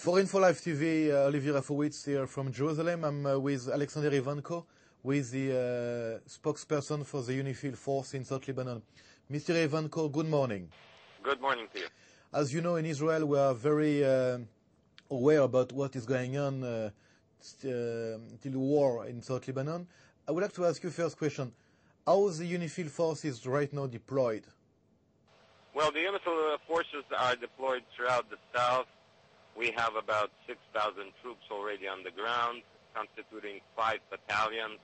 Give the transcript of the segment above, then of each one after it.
For InfoLive TV, Olivier Rafowicz here from Jerusalem. I'm with Alexander Ivanko, who is the spokesperson for the UNIFIL force in South Lebanon. Mr. Ivanko, good morning. Good morning to you. As you know, in Israel, we are very aware about what is going on till the war in South Lebanon. I would like to ask you first question. How is the UNIFIL forces right now deployed? Well, the UNIFIL forces are deployed throughout the south. We have about 6,000 troops already on the ground, constituting 5 battalions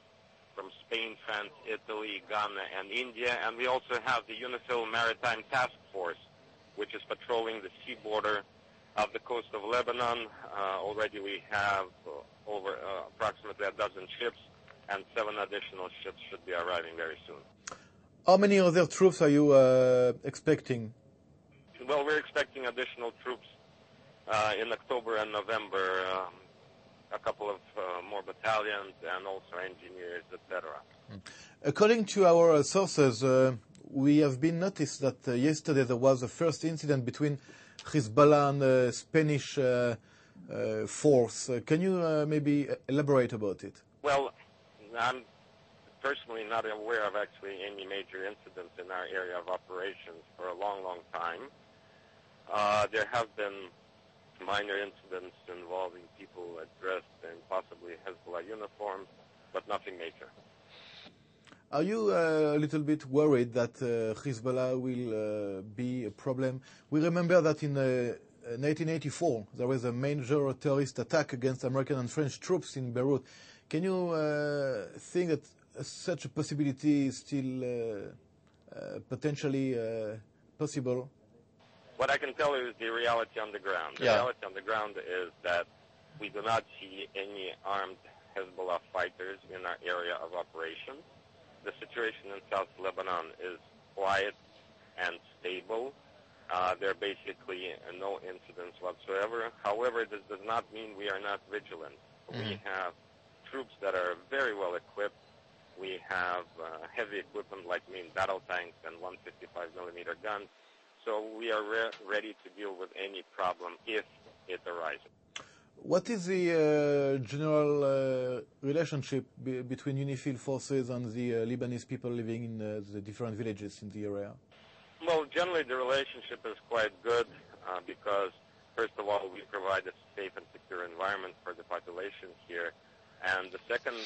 from Spain, France, Italy, Ghana, and India. And we also have the UNIFIL Maritime Task Force, which is patrolling the sea border of the coast of Lebanon. Already we have over approximately a dozen ships, and 7 additional ships should be arriving very soon. How many other troops are you expecting? Well, we're expecting additional troops in October and November, a couple of more battalions and also engineers, etc. According to our sources, we have been noticed that yesterday there was a first incident between Hizbullah and Spanish force. Can you maybe elaborate about it? Well, I'm personally not aware of actually any major incidents in our area of operations for a long, long time. There have been minor incidents involving people dressed in possibly Hezbollah uniforms, but nothing major. Are you a little bit worried that Hezbollah will be a problem? We remember that in 1984 there was a major terrorist attack against American and French troops in Beirut. Can you think that such a possibility is still potentially possible? What I can tell you is the reality on the ground. The reality on the ground is that we do not see any armed Hezbollah fighters in our area of operations. The situation in South Lebanon is quiet and stable. There are basically no incidents whatsoever. However, this does not mean we are not vigilant. We have troops that are very well equipped. We have heavy equipment like main battle tanks and 155mm guns. So we are ready to deal with any problem if it arises. What is the general relationship between UNIFIL forces and the Lebanese people living in the different villages in the area? Well, generally the relationship is quite good because, first of all, we provide a safe and secure environment for the population here. And the second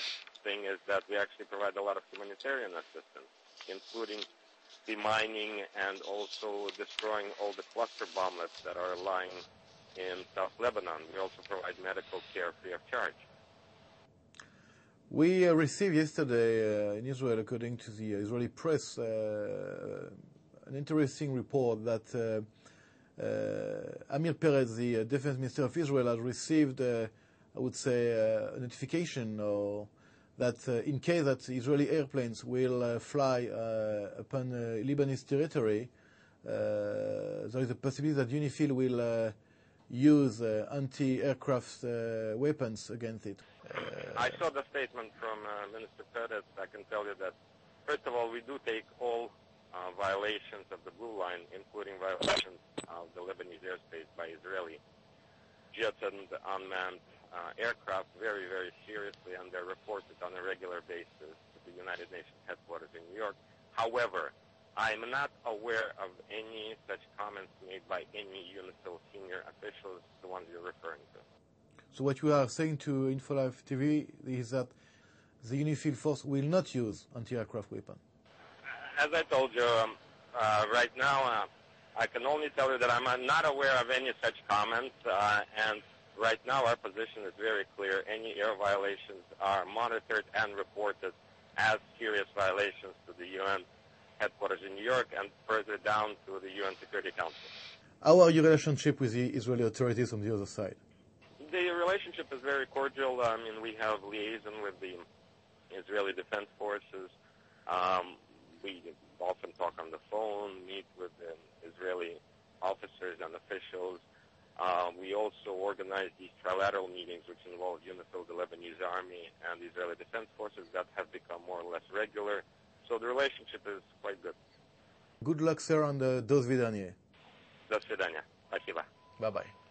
thing is that we actually provide a lot of humanitarian assistance, including demining and also destroying all the cluster bomblets that are lying in South Lebanon. We also provide medical care free of charge. We received yesterday in Israel, according to the Israeli press, an interesting report that Amir Peretz, the defense minister of Israel, has received, I would say, a notification or that in case that Israeli airplanes will fly upon Lebanese territory, there is a possibility that UNIFIL will use anti-aircraft weapons against it. I saw the statement from Minister Peretz. I can tell you that, first of all, we do take all violations of the blue line, including violations of the Lebanese airspace by Israeli jets and unmanned aircraft very, very seriously, and they're reported on a regular basis to the United Nations headquarters in New York. However, I'm not aware of any such comments made by any UNIFIL senior officials, the ones you're referring to. So what you are saying to InfoLive TV is that the UNIFIL force will not use anti-aircraft weapons? As I told you, right now, I can only tell you that I'm not aware of any such comments, and right now our position is very clear. Any air violations are monitored and reported as serious violations to the UN headquarters in New York and further down to the UN Security Council. How are your relationship with the Israeli authorities on the other side? The relationship is very cordial. I mean, we have liaison with the Israeli Defense Forces. We often talk on the phone, meet with the Israeli officers and officials. We also organize these trilateral meetings, which involve UNIFIL, the Lebanese Army, and the Israeli Defense Forces that have become more or less regular. So the relationship is quite good. Good luck, sir, and do svidaniye. До свидания. Спасибо. Bye-bye.